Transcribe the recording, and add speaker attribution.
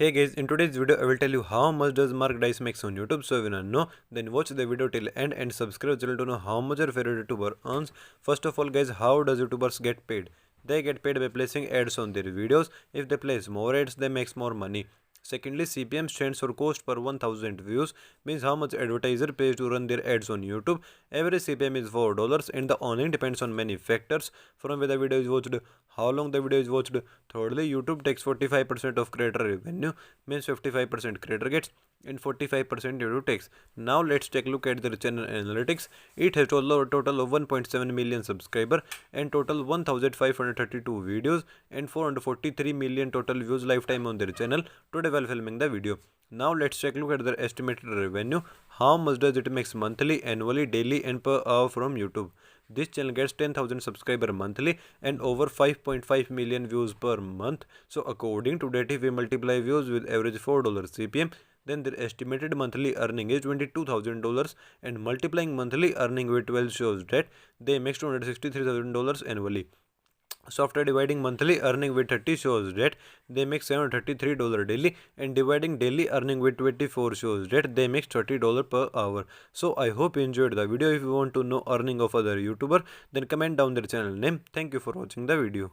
Speaker 1: Hey guys, in today's video I will tell you how much does Mark Dice makes on YouTube. So if you don't know, then watch the video till end and subscribe channel to know how much your favorite YouTuber earns. First of all guys, how does YouTubers get paid? They get paid by placing ads on their videos. If they place more ads, they makes more money. Secondly, CPM stands for cost per 1000 views, means how much advertiser pays to run their ads on YouTube. Every CPM is $4 and the earning depends on many factors, from where the video is watched, how long the video is watched. Thirdly, YouTube takes 45% of creator revenue, means 55% creator gets and 45% YouTube takes. Now let's take a look at their channel analytics. It has total of 1.7 million subscriber and total 1532 videos and 443 million total views lifetime on their channel today while filming the video. Now let's take a look at their estimated revenue. How much does it makes monthly, annually, daily and per hour from YouTube. This channel gets 10,000 subscriber monthly and over 5.5 million views per month. So according to that, if we multiply views with average $4 CPM, then their estimated monthly earning is $22,000 and multiplying monthly earning with 12 shows that they make $263,000 annually. So after dividing monthly earning with 30 shows that they make $733 daily and dividing daily earning with 24 shows that they make $30 per hour. So I hope you enjoyed the video. If you want to know earning of other YouTuber, then comment down their channel name. Thank you for watching the video.